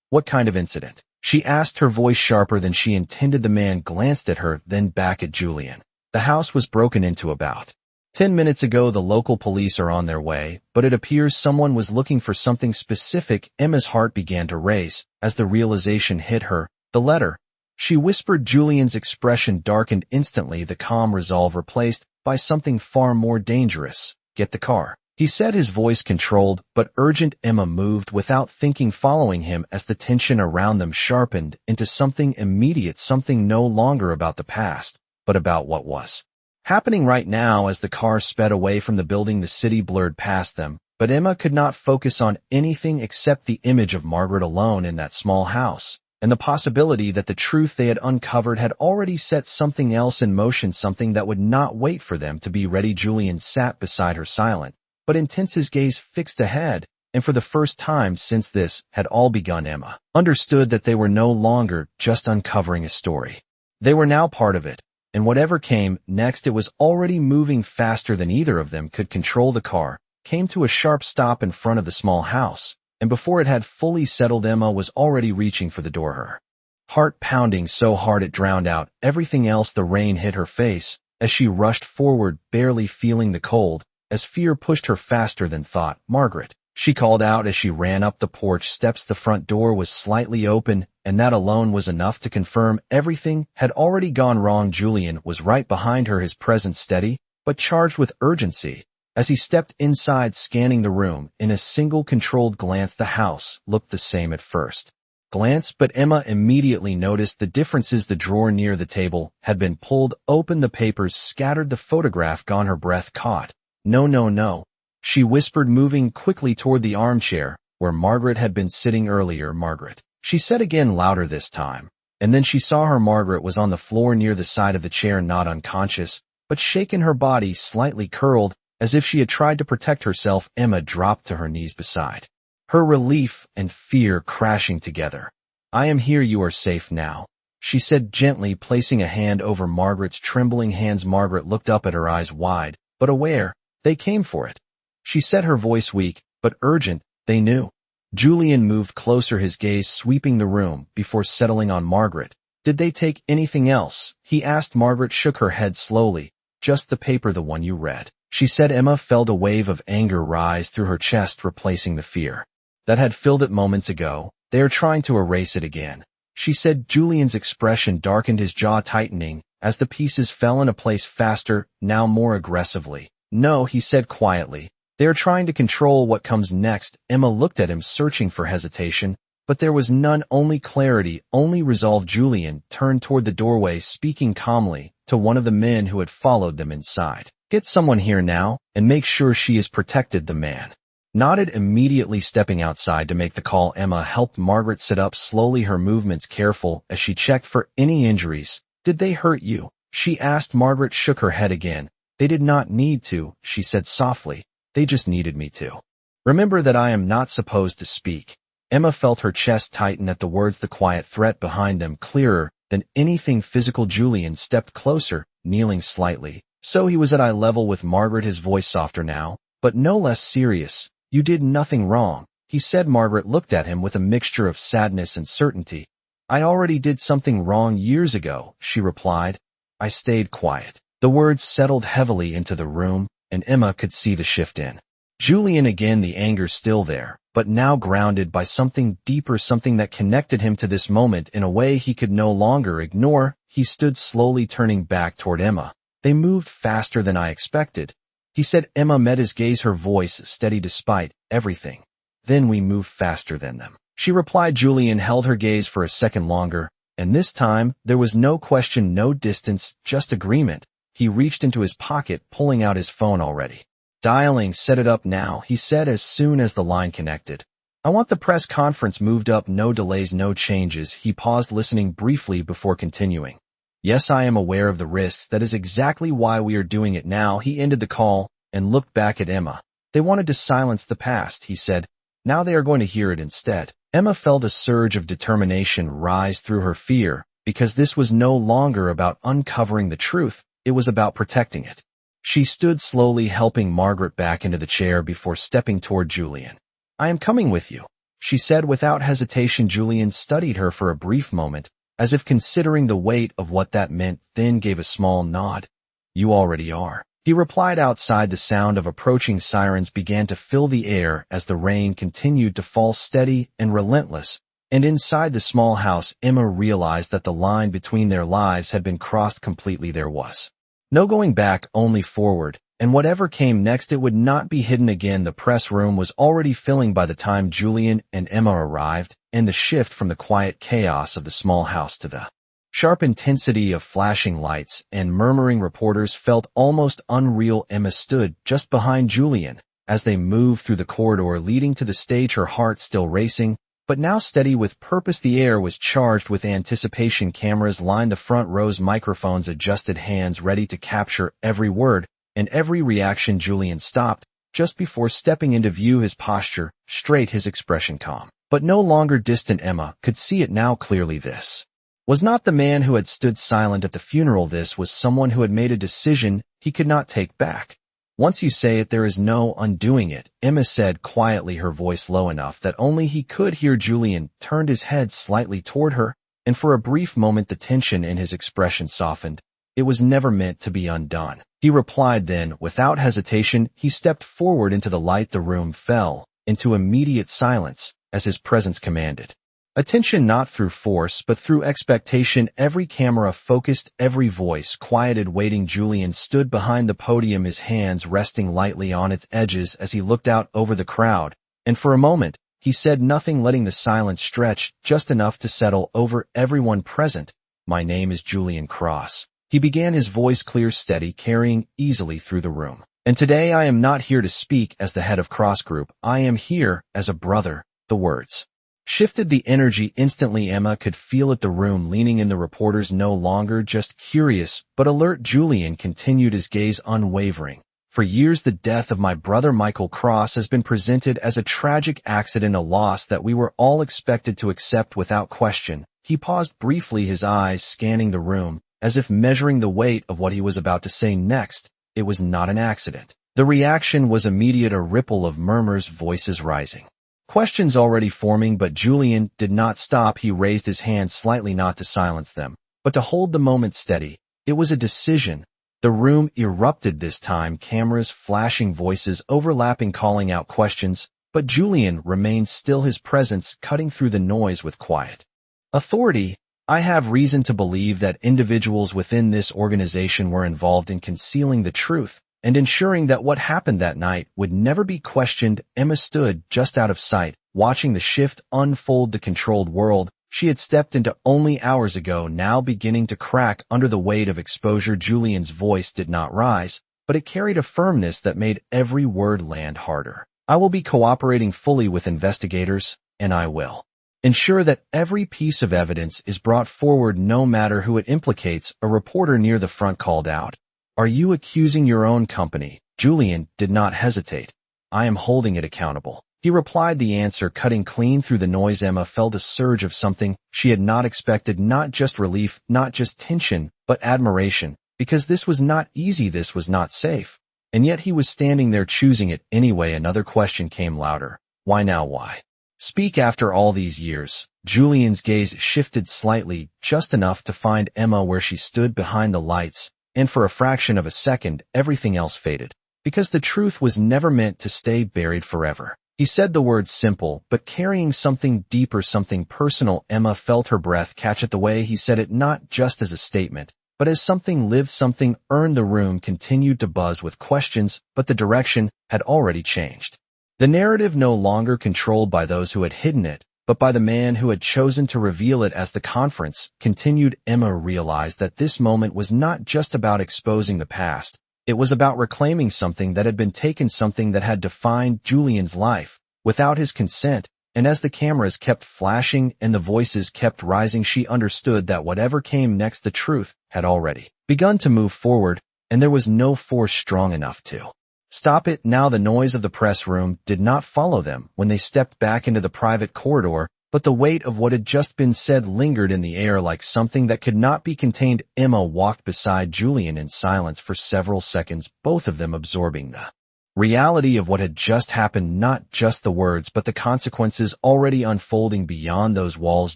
"What kind of incident?" she asked, her voice sharper than she intended. The man glanced at her, then back at Julian. "The house was broken into about 10 minutes ago. The local police are on their way, but it appears someone was looking for something specific." Emma's heart began to race as the realization hit her. "The letter," she whispered. Julian's expression darkened instantly, the calm resolve replaced by something far more dangerous. "Get the car," he said, his voice controlled but urgent. Emma moved without thinking, following him as the tension around them sharpened into something immediate, something no longer about the past, but about what was happening right now. As the car sped away from the building, the city blurred past them, but Emma could not focus on anything except the image of Margaret alone in that small house, and the possibility that the truth they had uncovered had already set something else in motion, something that would not wait for them to be ready. Julian sat beside her, silent but intense, his gaze fixed ahead, and for the first time since this had all begun, Emma understood that they were no longer just uncovering a story. They were now part of it, and whatever came next, it was already moving faster than either of them could control. The car came to a sharp stop in front of the small house, and before it had fully settled, Emma was already reaching for the door, her heart pounding so hard it drowned out everything else. The rain hit her face as she rushed forward, barely feeling the cold, as fear pushed her faster than thought. "Margaret," she called out as she ran up the porch steps. The front door was slightly open, and that alone was enough to confirm everything had already gone wrong. Julian was right behind her, his presence steady but charged with urgency. As he stepped inside, scanning the room in a single controlled glance, the house looked the same at first. glance, but Emma immediately noticed the differences. The drawer near the table had been pulled open, the papers scattered, the photograph gone. Her breath caught. No, no, no, she whispered, moving quickly toward the armchair where Margaret had been sitting earlier. Margaret, she said again, louder this time. And then she saw her. Margaret was on the floor near the side of the chair, not unconscious, but shaken, her body slightly curled, as if she had tried to protect herself. Emma dropped to her knees beside her, relief and fear crashing together. I am here, you are safe now, she said gently, placing a hand over Margaret's trembling hands. Margaret looked up at her, eyes wide, but aware. They came for it, she said, her voice weak, but urgent. They knew. Julian moved closer, his gaze sweeping the room before settling on Margaret. Did they take anything else? He asked. Margaret shook her head slowly. Just the paper, the one you read, she said. Emma felt a wave of anger rise through her chest, replacing the fear that had filled it moments ago. They are trying to erase it again, she said. Julian's expression darkened, his jaw tightening as the pieces fell into place faster, now more aggressively. No, he said quietly. They are trying to control what comes next. Emma looked at him, searching for hesitation, but there was none, only clarity, only resolve. Julian turned toward the doorway, speaking calmly to one of the men who had followed them inside. Get someone here now, and make sure she is protected. The man nodded, immediately stepping outside to make the call. Emma helped Margaret sit up slowly, her movements careful as she checked for any injuries. Did they hurt you? She asked. Margaret shook her head again. They did not need to, she said softly. They just needed me to. Remember that I am not supposed to speak. Emma felt her chest tighten at the words, the quiet threat behind them clearer than anything physical. Julian stepped closer, kneeling slightly, so he was at eye level with Margaret, his voice softer now, but no less serious. You did nothing wrong, he said. Margaret looked at him with a mixture of sadness and certainty. I already did something wrong years ago, she replied. I stayed quiet. The words settled heavily into the room, and Emma could see the shift in Julian again, the anger still there, but now grounded by something deeper, something that connected him to this moment in a way he could no longer ignore. He stood slowly, turning back toward Emma. They moved faster than I expected, he said. Emma met his gaze, her voice steady despite everything. Then we moved faster than them, she replied. Julian held her gaze for a second longer, and this time there was no question, no distance, just agreement. He reached into his pocket, pulling out his phone. Already dialing. Set it up now, he said as soon as the line connected. I want the press conference moved up. No delays, no changes. He paused, listening briefly before continuing. Yes, I am aware of the risks. That is exactly why we are doing it now. He ended the call and looked back at Emma. They wanted to silence the past, he said. Now they are going to hear it instead. Emma felt a surge of determination rise through her fear, because this was no longer about uncovering the truth. It was about protecting it. She stood slowly, helping Margaret back into the chair before stepping toward Julian. I am coming with you, she said without hesitation. Julian studied her for a brief moment, as if considering the weight of what that meant, then gave a small nod. You already are, he replied. Outside, the sound of approaching sirens began to fill the air as the rain continued to fall, steady and relentless. And inside the small house, Emma realized that the line between their lives had been crossed completely. There was no going back, only forward, and whatever came next, it would not be hidden again. The press room was already filling by the time Julian and Emma arrived, and the shift from the quiet chaos of the small house to the sharp intensity of flashing lights and murmuring reporters felt almost unreal. Emma stood just behind Julian as they moved through the corridor leading to the stage, her heart still racing, but now steady with purpose. The air was charged with anticipation. Cameras lined the front rows, microphones adjusted, hands ready to capture every word and every reaction. Julian stopped just before stepping into view, his posture straight, his expression calm, but no longer distant. Emma could see it now clearly. This was not the man who had stood silent at the funeral. This was someone who had made a decision he could not take back. Once you say it, there is no undoing it, Emma said quietly, her voice low enough that only he could hear. Julian turned his head slightly toward her, and for a brief moment the tension in his expression softened. It was never meant to be undone, he replied. Then, without hesitation, he stepped forward into the light. The room fell into immediate silence as his presence commanded attention, not through force but through expectation. Every camera focused, every voice quieted, waiting. Julian stood behind the podium, his hands resting lightly on its edges as he looked out over the crowd, and for a moment, He said nothing, letting the silence stretch just enough to settle over everyone present. My name is Julian Cross. He began, his voice clear, steady, carrying easily through the room. And today I am not here to speak as the head of Cross Group. I am here as a brother. The words shifted the energy instantly. Emma could feel it, the room leaning in, the reporters no longer just curious but alert. Julian continued, his gaze unwavering. For years, the death of my brother Michael Cross has been presented as a tragic accident, a loss that we were all expected to accept without question. He paused briefly, his eyes scanning the room, as if measuring the weight of what he was about to say next. It was not an accident. The reaction was immediate, a ripple of murmurs, voices rising. Questions already forming, but Julian did not stop. He raised his hand slightly, not to silence them, but to hold the moment steady. It was a decision. The room erupted this time, cameras flashing, voices overlapping, calling out questions, but Julian remained still, his presence cutting through the noise with quiet authority. I have reason to believe that individuals within this organization were involved in concealing the truth and ensuring that what happened that night would never be questioned. Emma stood just out of sight, watching the shift unfold. The controlled world she had stepped into only hours ago now beginning to crack under the weight of exposure. Julian's voice did not rise, but it carried a firmness that made every word land harder. I will be cooperating fully with investigators, and I will ensure that every piece of evidence is brought forward, no matter who it implicates. A reporter near the front called out, "Are you accusing your own company?" Julian did not hesitate. "I am holding it accountable," he replied, the answer cutting clean through the noise. Emma felt a surge of something she had not expected, not just relief, not just tension, but admiration, because this was not easy, this was not safe. And yet he was standing there choosing it anyway. Another question came louder. Why now? Why speak after all these years? Julian's gaze shifted slightly, just enough to find Emma where she stood behind the lights, and for a fraction of a second, everything else faded. Because the truth was never meant to stay buried forever. He said the words, simple, but carrying something deeper, something personal. Emma felt her breath catch at the way he said it, not just as a statement, but as something lived, something earned. The room continued to buzz with questions, but the direction had already changed. The narrative no longer controlled by those who had hidden it, but by the man who had chosen to reveal it. As the conference continued, Emma realized that this moment was not just about exposing the past. It was about reclaiming something that had been taken, something that had defined Julian's life, without his consent. And as the cameras kept flashing and the voices kept rising, she understood that whatever came next, the truth had already begun to move forward, and there was no force strong enough to stop it. Now the noise of the press room did not follow them when they stepped back into the private corridor, but the weight of what had just been said lingered in the air like something that could not be contained. Emma walked beside Julian in silence for several seconds, both of them absorbing the reality of what had just happened, not just the words, but the consequences already unfolding beyond those walls.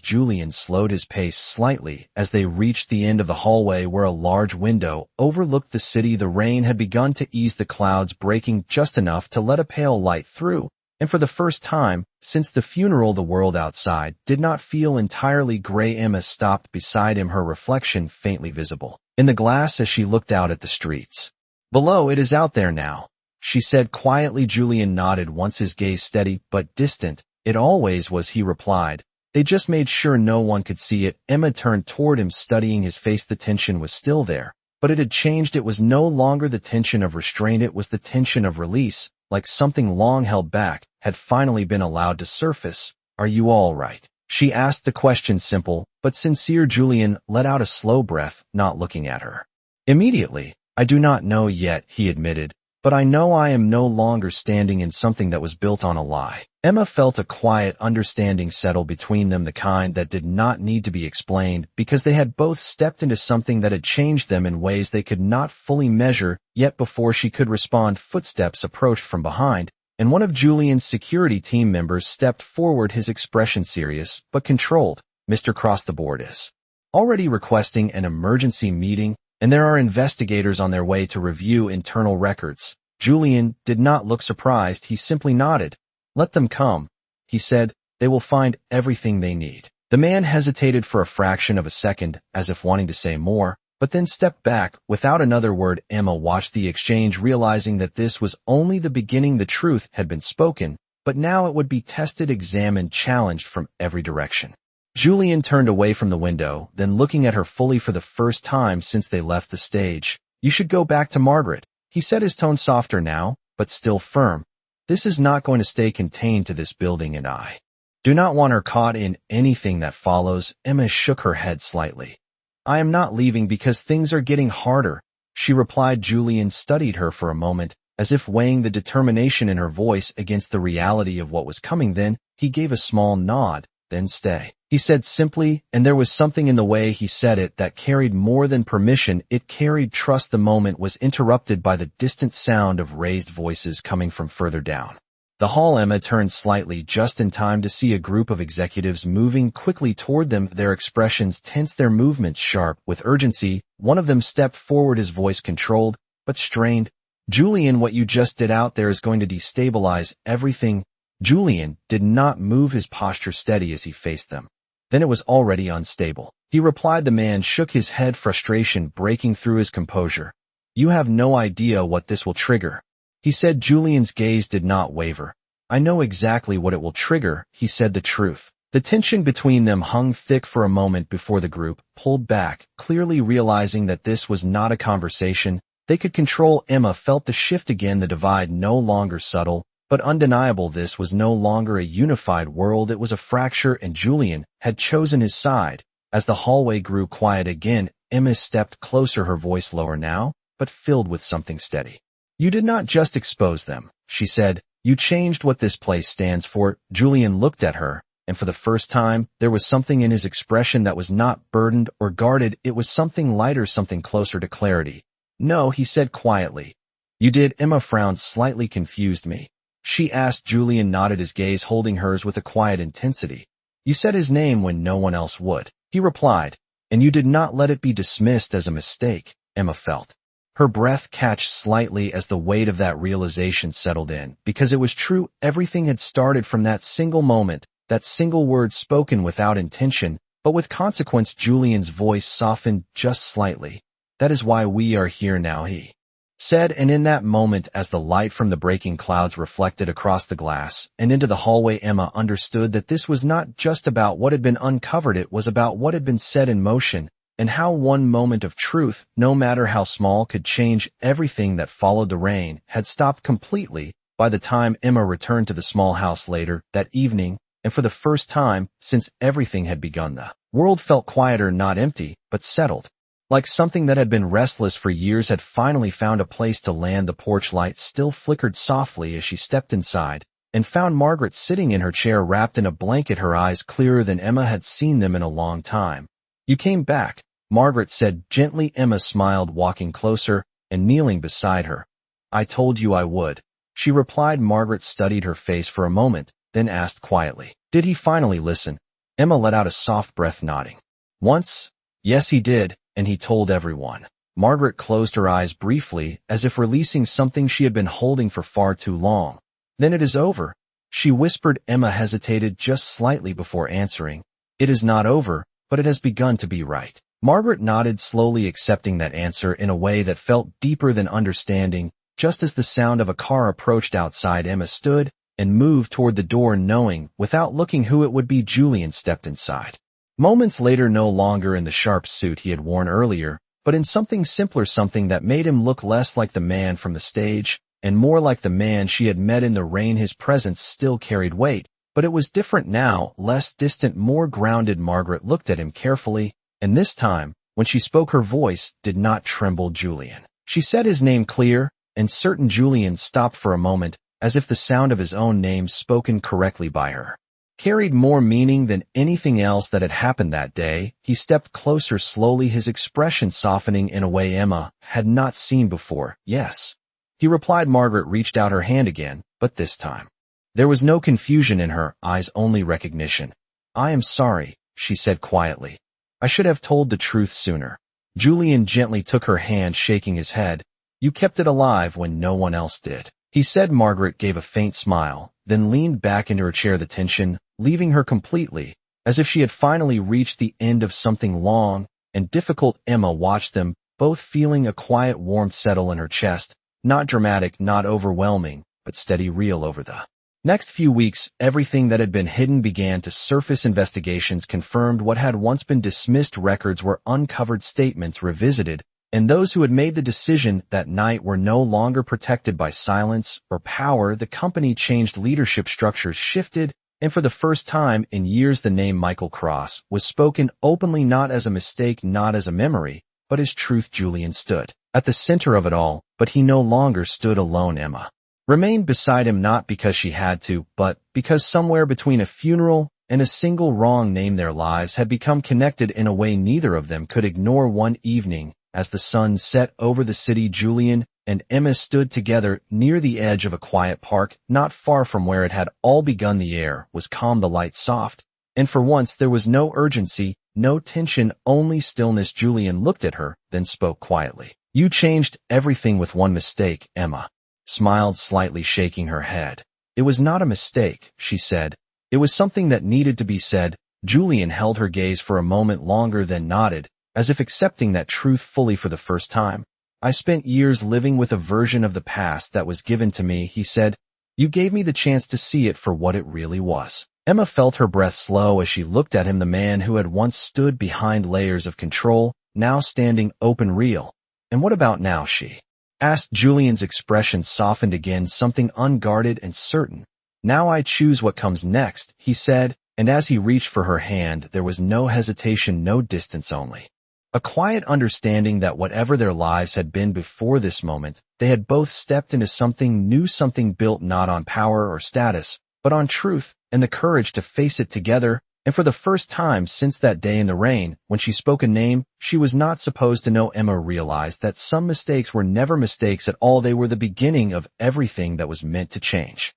Julian slowed his pace slightly as they reached the end of the hallway where a large window overlooked the city. The rain had begun to ease, the clouds breaking just enough to let a pale light through, and for the first time since the funeral, the world outside did not feel entirely gray. Emma stopped beside him, her reflection faintly visible in the glass as she looked out at the streets below. It is out there now, she said quietly. Julian nodded, once his gaze steady but distant. It always was, he replied. They just made sure no one could see it. Emma turned toward him, studying his face. The tension was still there, but it had changed. It was no longer the tension of restraint, it was the tension of release, like something long held back had finally been allowed to surface. Are you all right? She asked, the question simple but sincere. Julian let out a slow breath, not looking at her immediately. I do not know yet, he admitted, but I know I am no longer standing in something that was built on a lie. Emma felt a quiet understanding settle between them, the kind that did not need to be explained, because they had both stepped into something that had changed them in ways they could not fully measure. Yet before she could respond, footsteps approached from behind, and one of Julian's security team members stepped forward, his expression serious but controlled. Mr. Cross, the board is already requesting an emergency meeting, and there are investigators on their way to review internal records. Julian did not look surprised, he simply nodded. Let them come, he said. They will find everything they need. The man hesitated for a fraction of a second, as if wanting to say more, but then stepped back without another word. Emma watched the exchange, realizing that this was only the beginning. The truth had been spoken, but now it would be tested, examined, challenged from every direction. Julian turned away from the window, then looking at her fully for the first time since they left the stage. "You should go back to Margaret," he said, his tone softer now, but still firm. "This is not going to stay contained to this building, and I do not want her caught in anything that follows." Emma shook her head slightly. "I am not leaving because things are getting harder," she replied. Julian studied her for a moment, as if weighing the determination in her voice against the reality of what was coming. Then he gave a small nod. "Then stay," he said simply, and there was something in the way he said it that carried more than permission. It carried trust. The moment was interrupted by the distant sound of raised voices coming from further down the hall. Emma turned slightly just in time to see a group of executives moving quickly toward them, their expressions tense, their movements sharp with urgency. One of them stepped forward, his voice controlled but strained. "Julian, what you just did out there is going to destabilize everything." Julian did not move, his posture steady as he faced them. "Then it was already unstable," he replied. The man shook his head, frustration breaking through his composure. "You have no idea what this will trigger," he said. Julian's gaze did not waver. "I know exactly what it will trigger," he said the truth. The tension between them hung thick for a moment before the group pulled back, clearly realizing that this was not a conversation they could control. Emma felt the shift again, the divide no longer subtle, but undeniable. This was no longer a unified world, it was a fracture, and Julian had chosen his side. As the hallway grew quiet again, Emma stepped closer, her voice lower now, but filled with something steady. "You did not just expose them," she said. "You changed what this place stands for." Julian looked at her, and for the first time, there was something in his expression that was not burdened or guarded. It was something lighter, something closer to clarity. "No," he said quietly. "You did." Emma frowned slightly. "Confused me?" she asked. Julian nodded, his gaze holding hers with a quiet intensity. "You said his name when no one else would," he replied, "and you did not let it be dismissed as a mistake." Emma felt her breath catch slightly as the weight of that realization settled in, because it was true. Everything had started from that single moment, that single word spoken without intention, but with consequence. Julian's voice softened just slightly. "That is why we are here now," he said, and in that moment, as the light from the breaking clouds reflected across the glass and into the hallway, Emma understood that this was not just about what had been uncovered, it was about what had been set in motion, and how one moment of truth, no matter how small, could change everything that followed. The rain had stopped completely by the time Emma returned to the small house later that evening, and for the first time since everything had begun, the world felt quieter, not empty, but settled. Like something that had been restless for years had finally found a place to land. The porch light still flickered softly as she stepped inside and found Margaret sitting in her chair wrapped in a blanket, her eyes clearer than Emma had seen them in a long time. "You came back," Margaret said gently. Emma smiled, walking closer and kneeling beside her. "I told you I would," she replied. Margaret studied her face for a moment, then asked quietly, "Did he finally listen?" Emma let out a soft breath, nodding. "Once, yes he did. And he told everyone." Margaret closed her eyes briefly, as if releasing something she had been holding for far too long. "Then it is over," she whispered. Emma hesitated just slightly before answering. "It is not over, but it has begun to be, right?" Margaret nodded, slowly accepting that answer in a way that felt deeper than understanding. Just as the sound of a car approached outside, Emma stood and moved toward the door, knowing, without looking, who it would be. Julian stepped inside. Moments later, no longer in the sharp suit he had worn earlier, but in something simpler, something that made him look less like the man from the stage and more like the man she had met in the rain. His presence still carried weight, but it was different now, less distant, more grounded. Margaret looked at him carefully, and this time, when she spoke, her voice did not tremble. "Julian." She said his name clear and certain. Julian stopped for a moment, as if the sound of his own name spoken correctly by her carried more meaning than anything else that had happened that day. He stepped closer slowly, his expression softening in a way Emma had not seen before. "Yes," he replied. Margaret reached out her hand again, but this time there was no confusion in her eyes, only recognition. "I am sorry," she said quietly. "I should have told the truth sooner." Julian gently took her hand, shaking his head. "You kept it alive when no one else did," he said. Margaret gave a faint smile, then leaned back into her chair, the tension leaving her completely, as if she had finally reached the end of something long and difficult. Emma watched them, both feeling a quiet warmth settle in her chest, not dramatic, not overwhelming, but steady, real. Over the Next few weeks, everything that had been hidden began to surface. Investigations confirmed what had once been dismissed. Records were uncovered, statements revisited, and those who had made the decision that night were no longer protected by silence or power. The company changed, leadership structures shifted, and for the first time in years the name Michael Cross was spoken openly, not as a mistake, not as a memory, but as truth. Julian stood at the center of it all, but he no longer stood alone. Emma remained beside him, not because she had to, but because somewhere between a funeral and a single wrong name their lives had become connected in a way neither of them could ignore. One evening, as the sun set over the city, Julian and Emma stood together near the edge of a quiet park, not far from where it had all begun. The air was calm, the light soft, and for once there was no urgency, no tension, only stillness. Julian looked at her, then spoke quietly. "You changed everything with one mistake." Emma smiled slightly, shaking her head. "It was not a mistake," she said. "It was something that needed to be said." Julian held her gaze for a moment longer, then nodded, as if accepting that truth fully for the first time. "I spent years living with a version of the past that was given to me," he said. "You gave me the chance to see it for what it really was." Emma felt her breath slow as she looked at him, the man who had once stood behind layers of control, now standing open, real. "And what about now?" she asked. Julian's expression softened again, something unguarded and certain. "Now I choose what comes next," he said, and as he reached for her hand, there was no hesitation, no distance, only a quiet understanding that whatever their lives had been before this moment, they had both stepped into something new, something built not on power or status, but on truth and the courage to face it together. And for the first time since that day in the rain, when she spoke a name she was not supposed to know, Emma realized that some mistakes were never mistakes at all. They were the beginning of everything that was meant to change.